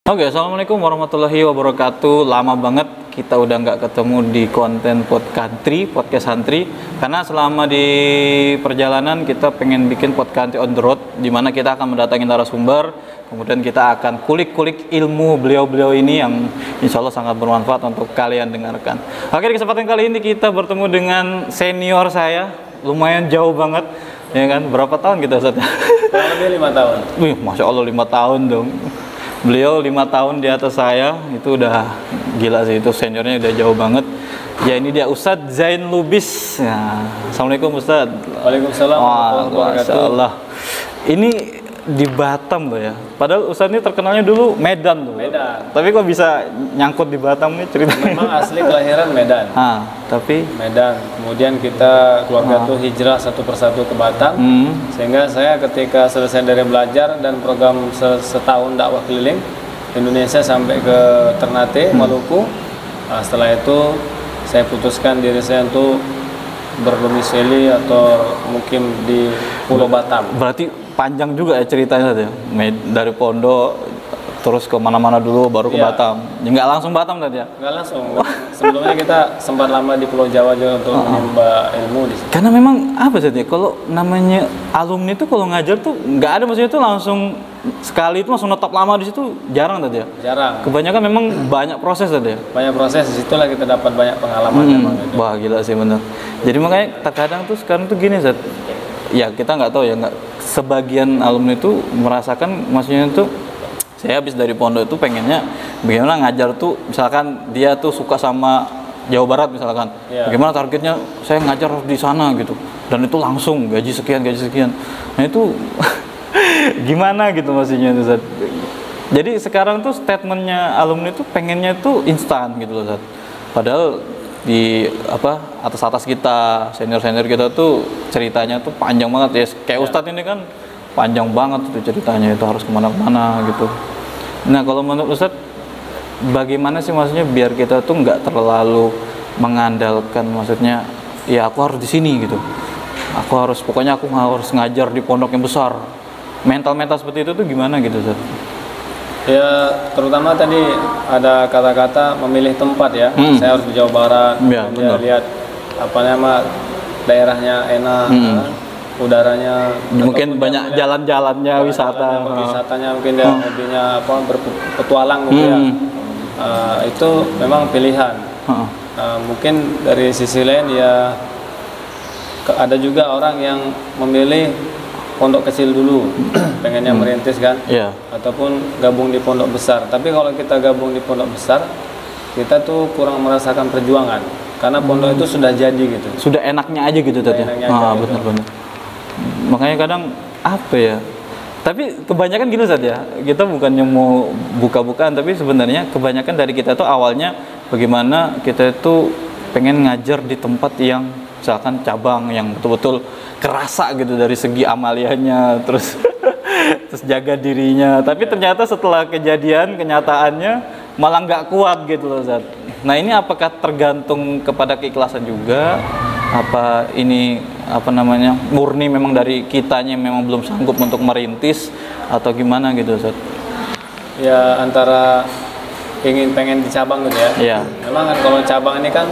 Oke, assalamualaikum warahmatullahi wabarakatuh. Lama banget kita udah nggak ketemu di konten podcast santri, karena selama di perjalanan kita pengen bikin podcast on the road, di mana kita akan mendatangi narasumber, kemudian kita akan kulik-kulik ilmu beliau-beliau ini yang insya Allah sangat bermanfaat untuk kalian dengarkan. Oke, di kesempatan kali ini kita bertemu dengan senior saya, lumayan jauh banget, ya kan? Berapa tahun kita Ustaz? Kurang lebih 5 tahun. Wih, Masya Allah 5 tahun dong. Beliau 5 tahun di atas saya, itu udah gila sih, itu seniornya udah jauh banget. Ya, ini dia Ustadz Zain Lubis. Ya, Assalamualaikum Ustadz. Waalaikumsalam warahmatullahi Masya Allah. Ini di Batam loh ya. Padahal Ustadz ini terkenalnya dulu Medan tuh. Medan. Tapi kok bisa nyangkut di Batam nih ceritanya? Memang asli kelahiran Medan. Tapi Medan. Kemudian kita keluarga tuh hijrah satu persatu ke Batam. Sehingga saya ketika selesai dari belajar dan program setahun dakwah keliling Indonesia sampai ke Ternate, Maluku. Setelah itu saya putuskan diri saya untuk berdomisili atau mungkin di Pulau Batam. Berarti panjang juga ya ceritanya ya, dari pondok terus ke mana-mana dulu baru ke Batam. Ya, nggak langsung Batam tadi ya? Nggak langsung. Sebelumnya kita sempat lama di Pulau Jawa juga untuk menimba ilmu di sini. Karena memang apa sih, kalau namanya alumni itu kalau ngajar tuh nggak ada, maksudnya itu langsung sekali itu langsung netap lama di situ, jarang tadi ya? Jarang. Kebanyakan memang banyak proses tadi ya? Banyak proses, disitulah kita dapat banyak pengalaman memang gitu. Wah, gila sih bener. Jadi makanya terkadang tuh sekarang tuh gini Zat, ya kita nggak tahu ya, nggak sebagian alumni itu merasakan, maksudnya tuh saya habis dari pondok itu pengennya bagaimana ngajar tuh, misalkan dia tuh suka sama Jawa Barat misalkan, bagaimana targetnya saya ngajar di sana gitu, dan itu langsung gaji sekian. Nah itu gimana gitu maksudnya tuh Zat. Jadi sekarang tuh statementnya alumni tuh pengennya tuh instan gitu loh Zat. Padahal di atas kita, senior kita tuh ceritanya tuh panjang banget ya. Kayak Ustadz ini kan panjang banget tuh ceritanya, itu harus kemana-mana gitu. Nah, kalau menurut Ustadz, bagaimana sih maksudnya biar kita tuh nggak terlalu mengandalkan, maksudnya ya aku harus di sini gitu, pokoknya aku harus ngajar di pondok yang besar. Mental seperti itu tuh gimana gitu Ustadz? Ya, terutama tadi ada kata-kata memilih tempat ya. Saya harus di Jawa Barat. Ya, dia lihat daerahnya enak, udaranya mungkin banyak jalan-jalannya, wisatanya mungkin dia hobinya berpetualang gitu ya. Itu memang pilihan. Mungkin dari sisi lain ya ada juga orang yang memilih pondok kecil dulu, pengennya merintis kan, ataupun gabung di pondok besar. Tapi kalau kita gabung di pondok besar, kita tuh kurang merasakan perjuangan, karena pondok itu sudah jadi gitu. Sudah enaknya aja gitu tadi. Benar. Makanya kadang apa ya? Tapi kebanyakan gini Ustaz ya, kita bukannya mau buka-bukaan, tapi sebenarnya kebanyakan dari kita tuh awalnya bagaimana kita itu pengen ngajar di tempat yang misalkan cabang yang betul-betul kerasa gitu dari segi amaliannya, terus jaga dirinya. Tapi ternyata setelah kejadian, kenyataannya malah nggak kuat gitu loh Zat. Nah, ini apakah tergantung kepada keikhlasan juga? Apa ini murni memang dari kitanya memang belum sanggup untuk merintis atau gimana gitu Zat? Ya, antara pengen di cabang gitu ya. Iya. Memang kan kalau cabang ini kan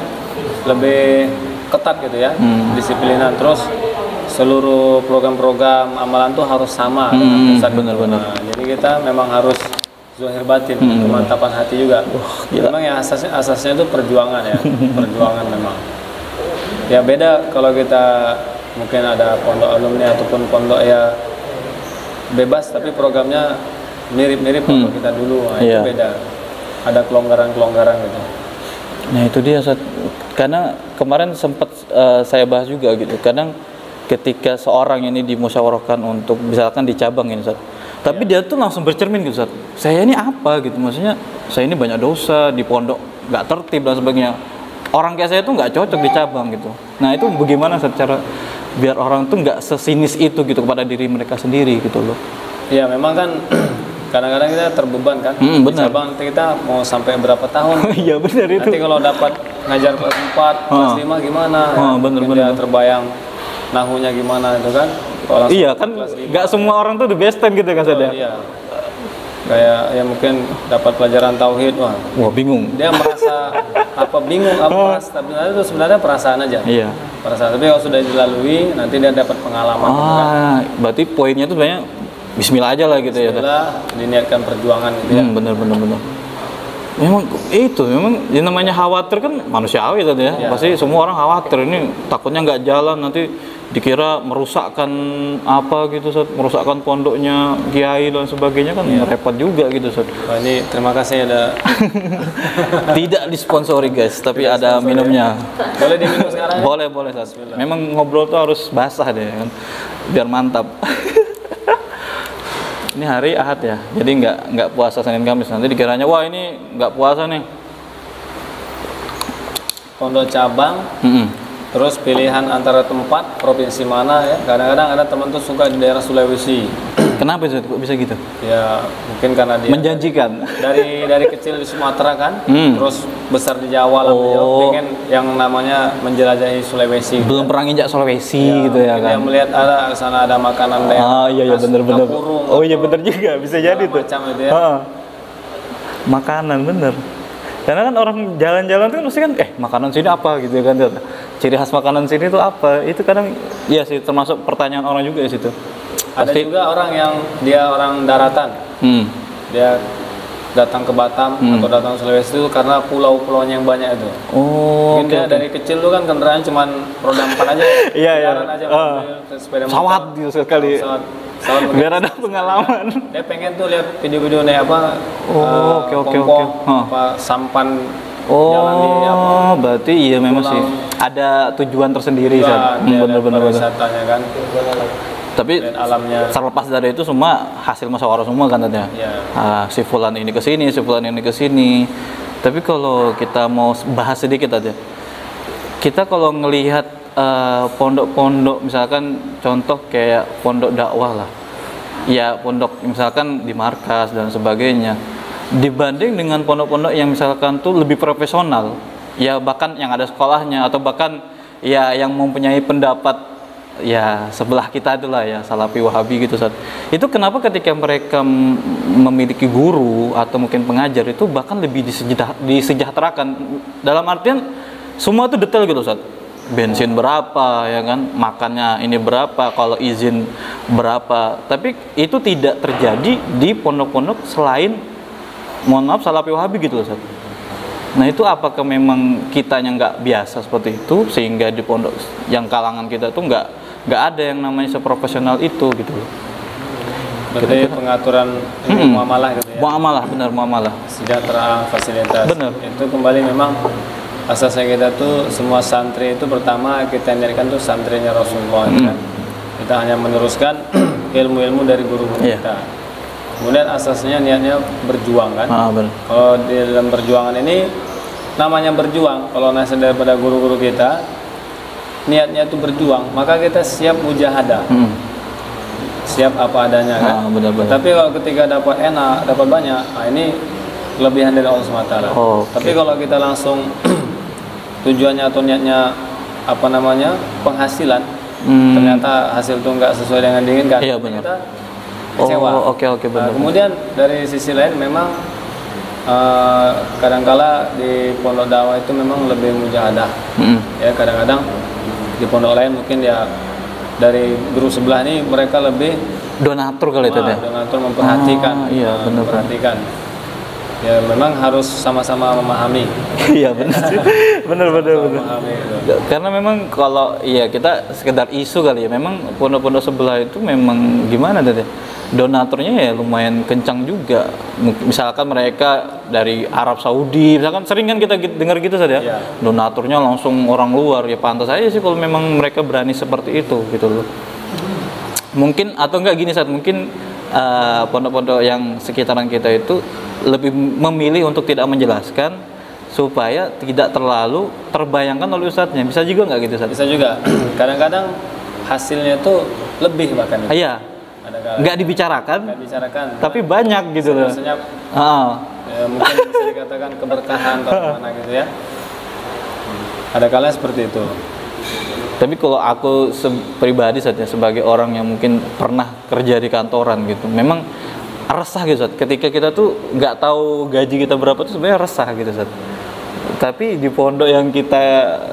lebih ketat gitu ya, disiplinan, terus seluruh program-program amalan tuh harus sama dengan pusat. Benar. Jadi kita memang harus zahir batin, kemantapan hati juga. Memang ya asasnya itu perjuangan ya, perjuangan memang. Ya beda kalau kita mungkin ada pondok alumni ataupun pondok ya bebas, tapi programnya mirip-mirip pondok kita dulu. Nah, itu beda. Ada kelonggaran gitu. Nah itu dia Ustaz. Karena kemarin sempat saya bahas juga gitu. Kadang ketika seorang ini dimusyawarahkan untuk misalkan di cabang ini Ustaz, tapi dia tuh langsung bercermin gitu Ustaz, saya ini apa gitu, maksudnya saya ini banyak dosa di pondok, nggak tertib dan sebagainya. Orang kayak saya tuh nggak cocok di cabang gitu. Nah itu bagaimana secara biar orang tuh nggak sesinis itu gitu kepada diri mereka sendiri gitu loh. Ya memang kan kadang-kadang kita terbeban kan, di cabang nanti kita mau sampai berapa tahun. Iya benar itu. Nanti kalau dapat ngajar kelas 4, kelas 5 gimana? Bener. Terbayang nahunya gimana itu kan? Iya kan, nggak semua orang tuh the best time gitu kan Sada. Iya. kayak ya mungkin dapat pelajaran tauhid, wah bingung. Dia merasa bingung apa tapi itu sebenarnya perasaan aja. Iya. Perasaan, tapi kalau sudah dilalui nanti dia dapat pengalaman. Kan? Berarti poinnya tuh sebenarnya Bismillah aja lah gitu. Bismillah, ya. Diniatkan perjuangan gitu ya. Bener. Memang yang namanya khawatir kan manusiawi tadi ya. Pasti semua orang khawatir, ini takutnya nggak jalan, nanti dikira merusakkan apa gitu, merusakkan pondoknya kiai dan sebagainya kan repot juga gitu. Wah, ini terima kasih ada tidak disponsori guys, tapi ada minumnya. Boleh diminum sekarang? Boleh Sat. Memang ngobrol tuh harus basah deh kan, biar mantap. Ini hari Ahad ya, jadi nggak puasa Senin Kamis. Nanti dikiranya wah ini nggak puasa nih. Pondok cabang, terus pilihan antara tempat provinsi mana ya. Kadang-kadang ada teman tuh suka di daerah Sulawesi. Kenapa itu kok bisa gitu? Ya mungkin karena dia menjanjikan. Dari kecil di Sumatera kan, terus besar di Jawa lah, pengen yang namanya menjelajahi Sulawesi. Belum pernah nginjak Sulawesi gitu ya kan. Dia melihat ada sana ada makanan daerah. Iya bener. Oh iya bener juga, bisa jadi tuh. Macam itu ya. Makanan bener. Karena kan orang jalan-jalan tuh mesti kan makanan sini apa gitu kan. Ciri khas makanan sini tuh apa? Itu kadang iya sih termasuk pertanyaan orang juga di situ. Ada juga orang yang dia orang daratan, dia datang ke Batam atau datang ke Sulawesi itu karena pulau-pulaunya yang banyak itu. Mungkin dia dari kecil tuh kan kendaraan cuman roda 4 aja. Iya. Sepeda Sawat gitu sekali. Biar ada pengalaman. Dia pengen tuh lihat video-video nih apa. Oke. Apa sampan. Jalan di berarti iya memang sih ada tujuan tersendiri kan. Bener. Wisatanya kan. Tapi terlepas dari itu semua hasil musyawarah semua kan tadinya. Si fulan ini ke sini, si fulan ini ke sini. Tapi kalau kita mau bahas sedikit aja. Kita kalau ngelihat pondok-pondok misalkan contoh kayak pondok dakwah lah. Ya, pondok misalkan di markas dan sebagainya. Dibanding dengan pondok-pondok yang misalkan tuh lebih profesional, ya bahkan yang ada sekolahnya atau bahkan ya yang mempunyai pendapat ya sebelah kita itulah ya Salafi Wahabi gitu Ustaz. Itu kenapa ketika mereka memiliki guru atau mungkin pengajar itu bahkan lebih disejahterakan, dalam artian semua itu detail gitu Ustaz. Bensin berapa ya kan, makannya ini berapa, kalau izin berapa. Tapi itu tidak terjadi di pondok-pondok selain mohon maaf Salafi Wahabi gitu Ustaz. Nah itu apakah memang kitanya nggak biasa seperti itu sehingga di pondok yang kalangan kita tuh nggak ada yang namanya seprofesional itu gitu loh. Berarti pengaturan muamalah gitu ya. Muamalah. Sejahtera, fasilitas. Benar. Itu kembali memang asasnya kita tuh semua santri itu pertama kita niatkan tuh santrinya Rasulullah kan. Kita hanya meneruskan ilmu-ilmu dari guru kita. Kemudian asasnya niatnya berjuang kan. Kalau di dalam perjuangan ini namanya berjuang, kalau nasihat daripada guru-guru kita niatnya itu berjuang, maka kita siap mujahadah, siap apa adanya kan. Tapi kalau ketika dapat enak, dapat banyak, ini kelebihan dari Allah SWT. Tapi kalau kita langsung tujuannya atau niatnya apa namanya penghasilan, ternyata hasil itu nggak sesuai dengan diinginkan, kita kecewa. Benar. Kemudian dari sisi lain memang kadangkala di pondok dakwah itu memang lebih mujahadah. Ya kadang-kadang di pondok lain mungkin ya dari guru sebelah ini mereka lebih donatur kali itu ya. Donatur memperhatikan. Memperhatikan. Ya memang harus sama-sama memahami. Iya benar. benar. Karena memang kalau kita sekedar isu kali ya, memang pondok-pondok sebelah itu memang gimana tadi? Donaturnya ya lumayan kencang juga. Misalkan mereka dari Arab Saudi, misalkan sering kan kita dengar gitu saja. Donaturnya langsung orang luar, ya pantas aja sih kalau memang mereka berani seperti itu gitu loh. Mungkin atau enggak gini saat mungkin pondok-pondok yang sekitaran kita itu lebih memilih untuk tidak menjelaskan supaya tidak terlalu terbayangkan oleh ustadznya. Bisa juga nggak gitu Ustaz? Bisa juga. Kadang-kadang hasilnya tuh lebih bahkan. Iya. Nggak dibicarakan, tapi banyak gitu loh. Ya, mungkin bisa dikatakan keberkahan atau mana gitu ya. Ada kalanya seperti itu. Tapi kalau aku pribadi saja sebagai orang yang mungkin pernah kerja di kantoran gitu, memang resah gitu Ustaz. Ketika kita tuh nggak tahu gaji kita berapa tuh sebenarnya resah gitu Ustaz. Tapi di pondok yang kita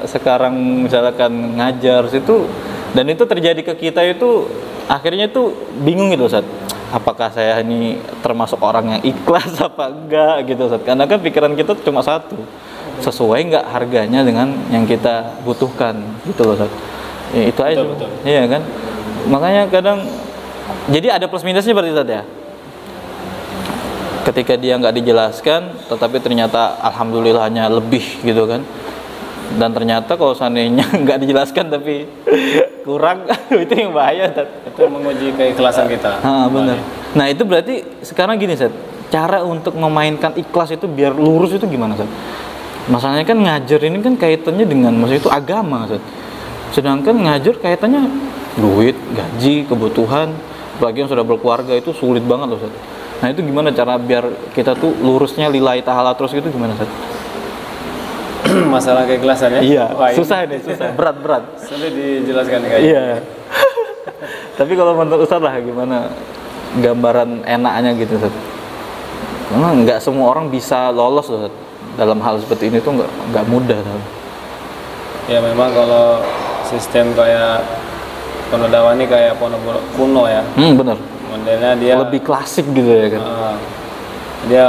sekarang misalkan ngajar situ, dan itu terjadi ke kita itu akhirnya tuh bingung gitu Ustaz. Apakah saya ini termasuk orang yang ikhlas apa enggak gitu Ustaz. Karena kan pikiran kita cuma satu, sesuai nggak harganya dengan yang kita butuhkan gitu loh Ustaz. Ya, itu aja. Betul. Iya kan. Makanya kadang jadi ada plus minusnya berarti Ustaz ya. Ketika dia nggak dijelaskan, tetapi ternyata alhamdulillahnya lebih gitu kan. Dan ternyata kalau seandainya nggak dijelaskan tapi kurang, itu yang bahaya Ustaz. Itu menguji keikhlasan kita. Benar. Nah itu berarti sekarang gini Ustaz, cara untuk memainkan ikhlas itu biar lurus itu gimana Ustaz? Masalahnya kan ngajar ini kan kaitannya dengan maksudnya itu agama Ustaz. Sedangkan ngajar kaitannya duit, gaji, kebutuhan, apalagi yang sudah berkeluarga itu sulit banget loh Ustaz. Nah itu gimana cara biar kita tuh lurusnya lillahi ta'ala terus gitu gimana Ustaz? Masalah keikhlasan ya? Iya, wah, susah ini, susah, berat. Sulit dijelaskan kayak Iya. Tapi kalau menurut Ustaz lah gimana gambaran enaknya gitu Ustaz? Karena nggak semua orang bisa lolos Ustaz. Dalam hal seperti ini tuh nggak mudah Ustaz. Ya memang kalau sistem kayak pondok dakwah ini kayak pondok kuno ya. Bener. Modelnya dia lebih klasik gitu ya kan. Dia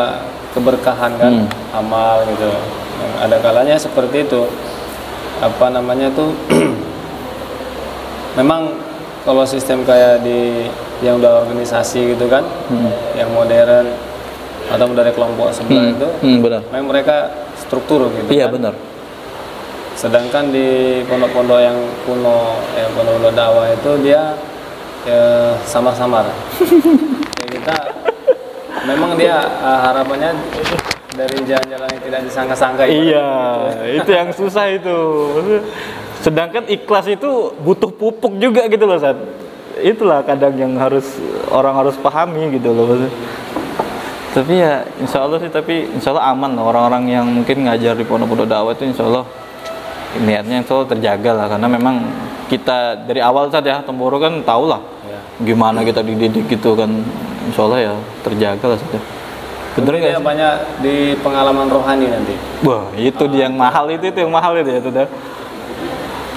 keberkahan kan, amal gitu. Yang ada kalanya seperti itu. Apa namanya tuh? Memang kalau sistem kayak di yang udah organisasi gitu kan, yang modern atau dari kelompok sebelah itu, benar. memang mereka struktur gitu. Iya kan? benar. Sedangkan di pondok-pondok yang kuno, pondok-pondok dakwah itu dia samar-samar. Kayak kita, memang dia harapannya dari jalan-jalan yang tidak disangka-sangka. Iya, itu yang susah itu. Sedangkan ikhlas itu butuh pupuk juga gitu loh Ustaz. Itulah kadang yang orang harus pahami gitu loh. Tapi ya insya Allah sih, insya Allah aman loh orang-orang yang mungkin ngajar di pondok-pondok dakwah itu insya Allah niatnya insya Allah terjaga lah, karena memang kita dari awal saja Temboro kan tahu lah gimana kita dididik gitu kan, insya Allah ya terjaga lah saja. Bener nggak sih? Banyak di pengalaman rohani nanti. Wah itu dia yang mahal itu yang mahal itu ya sudah.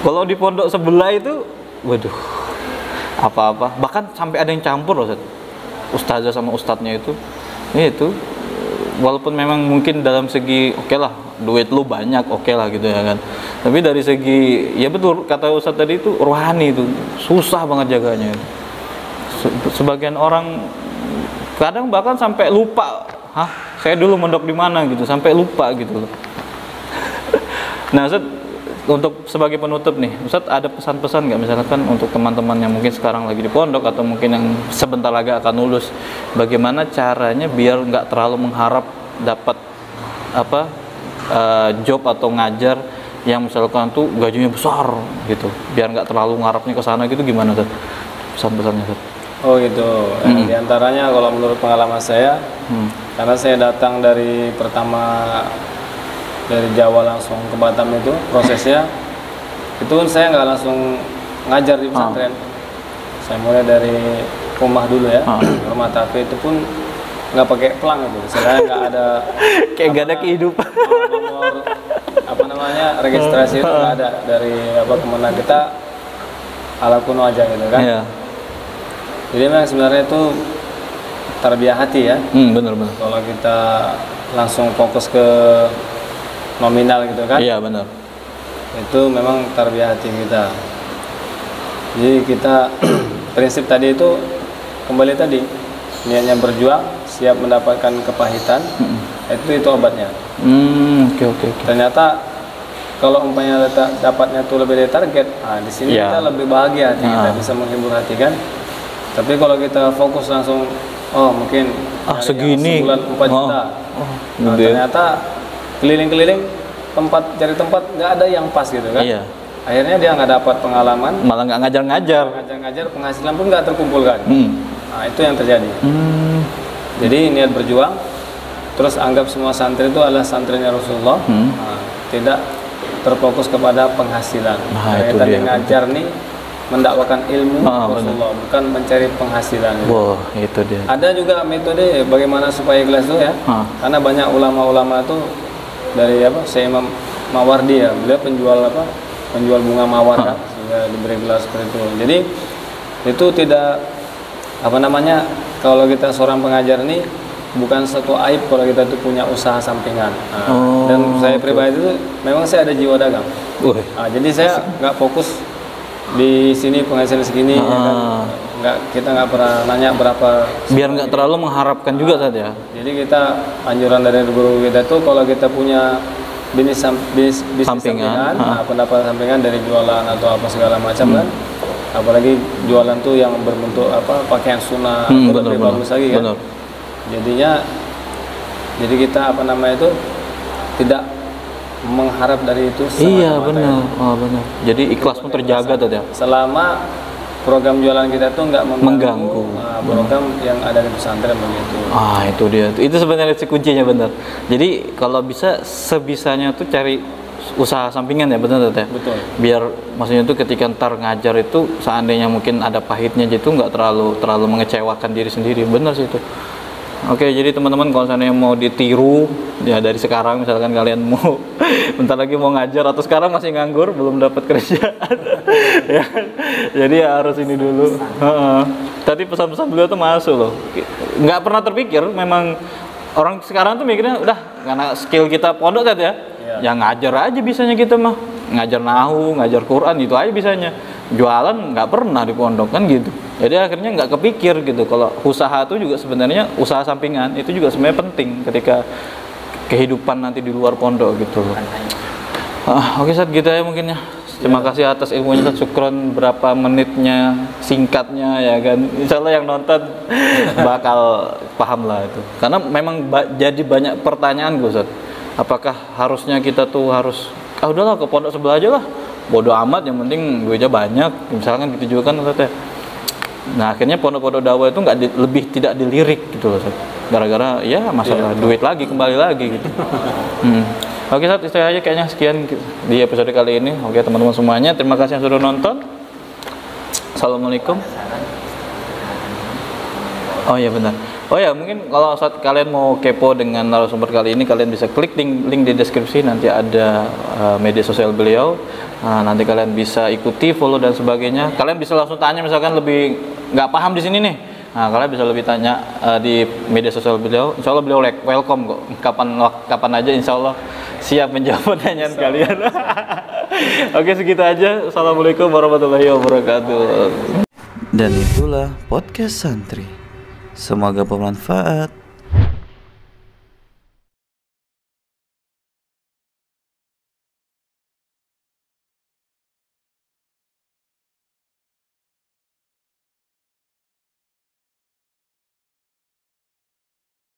Kalau di pondok sebelah itu, waduh apa-apa, bahkan sampai ada yang campur loh Ustaz. Ustazah sama ustadznya itu walaupun memang mungkin dalam segi oke lah duit lu banyak oke lah gitu ya kan, tapi dari segi ya betul kata Ustadz tadi itu rohani itu susah banget jaganya. Sebagian orang kadang bahkan sampai lupa, saya dulu mondok di mana gitu, sampai lupa gitu loh. Nah Ustadz, untuk sebagai penutup nih Ustadz, ada pesan-pesan nggak misalkan untuk teman-teman yang mungkin sekarang lagi di pondok atau mungkin yang sebentar lagi akan lulus, bagaimana caranya biar nggak terlalu mengharap dapat job atau ngajar yang misalkan tuh gajinya besar gitu, biar nggak terlalu ngarapnya ke sana gitu, gimana Ustadz pesan-pesannya Ustadz? Oh gitu. Di antaranya kalau menurut pengalaman saya, karena saya datang dari Jawa langsung ke Batam itu prosesnya itu kan saya nggak langsung ngajar di pesantren. Saya mulai dari rumah dulu ya, rumah tapi itu pun nggak pakai pelang itu, saya nggak ada kayak nggak ada kehidupan, nomor registrasi itu nggak ada, dari kemana kita ala kuno aja gitu kan. Jadi memang sebenarnya itu tarbiyah hati ya. Benar. Kalau kita langsung fokus ke nominal gitu kan. Iya benar. Itu memang tarbiyah hati kita. Jadi kita prinsip tadi itu kembali tadi, niatnya berjuang, siap mendapatkan kepahitan, itu obatnya. Oke. Ternyata kalau umpamanya dapatnya tuh lebih dari target, di sini kita lebih bahagia hati kita, bisa menghibur hati kan. Tapi kalau kita fokus langsung, mungkin segini sebulan 4 juta, ternyata keliling-keliling cari tempat nggak ada yang pas gitu kan. Akhirnya dia nggak dapat pengalaman, malah nggak ngajar, penghasilan pun nggak terkumpulkan. Nah itu yang terjadi. Jadi niat berjuang, terus anggap semua santri itu adalah santrinya Rasulullah, tidak terfokus kepada penghasilan. Kayak tadi ngajar nih, mendakwakan ilmu Rasulullah, bukan mencari penghasilan. Wah, itu dia. Ada juga metode bagaimana supaya ikhlas itu ya. Karena banyak ulama-ulama itu dari Syekh Imam Mawardi ya, beliau penjual bunga mawar kan, sehingga diberi gelas seperti itu. Jadi itu tidak kalau kita seorang pengajar ini bukan satu aib kalau kita tuh punya usaha sampingan. Dan saya pribadi itu memang saya ada jiwa dagang. Jadi saya nggak fokus di sini penghasilan segini, ya kan? Kita nggak pernah nanya berapa. Biar nggak terlalu mengharapkan juga saja. Jadi kita anjuran dari guru kita tuh kalau kita punya bisnis sampingan, pendapatan sampingan dari jualan atau apa segala macam kan. Apalagi jualan tuh yang berbentuk pakaian sunnah, lebih bagus lagi kan. Jadi kita tidak mengharap dari itu. Iya benar. Benar. Jadi ikhlas pun terjaga tuh ya. Selama program jualan kita tuh nggak mengganggu program yang ada di pesantren begitu. Itu dia. Itu sebenarnya kuncinya benar. Jadi kalau bisa sebisanya tuh cari usaha sampingan ya, benar ya. Betul. Biar maksudnya tuh ketika ntar ngajar itu seandainya mungkin ada pahitnya gitu nggak terlalu mengecewakan diri sendiri. Benar sih itu. Oke, jadi teman-teman kalau seandainya mau ditiru ya dari sekarang, misalkan kalian mau bentar lagi mau ngajar atau sekarang masih nganggur belum dapat kerjaan ya, jadi ya harus ini dulu. Tadi pesan-pesan beliau tuh masuk loh, nggak pernah terpikir. Memang orang sekarang tuh mikirnya udah karena skill kita pondok tadi ya, yang ngajar aja bisanya kita mah, ngajar nahu, ngajar Quran itu aja bisanya. Jualan nggak pernah di pondok kan gitu. Jadi akhirnya nggak kepikir gitu kalau usaha itu juga sebenarnya usaha sampingan itu juga sebenarnya penting ketika kehidupan nanti di luar pondok gitu loh. Oke Ustaz, gitu ya mungkin ya. Terima kasih atas ilmunya Ustaz. Syukron berapa menitnya singkatnya ya kan. Insya Allah yang nonton bakal paham lah itu. Karena memang jadi banyak pertanyaan gue Ustaz. Apakah harusnya kita tuh harus udahlah ke pondok sebelah aja lah. Bodoh amat, yang penting duitnya banyak, misalkan gitu juga kan Ustaz ya. Nah akhirnya pondok-pondok dakwah itu lebih tidak dilirik gitu loh Ustaz. Gara-gara ya masalah duit lagi, kembali lagi gitu. Oke Ustaz, itu aja kayaknya sekian di episode kali ini. Oke teman-teman semuanya, terima kasih yang sudah nonton. Assalamualaikum. Oh iya benar. Oh ya, mungkin kalau saat kalian mau kepo dengan narasumber kali ini, kalian bisa klik link di deskripsi, nanti ada media sosial beliau. Nanti kalian bisa ikuti, follow dan sebagainya. Kalian bisa langsung tanya, misalkan lebih nggak paham di sini nih. Kalian bisa lebih tanya di media sosial beliau. Insya Allah beliau welcome kok. Kapan aja Insya Allah siap menjawab pertanyaan kalian. Oke, segitu aja. Assalamualaikum warahmatullahi wabarakatuh. Dan itulah podcast santri. Semoga bermanfaat.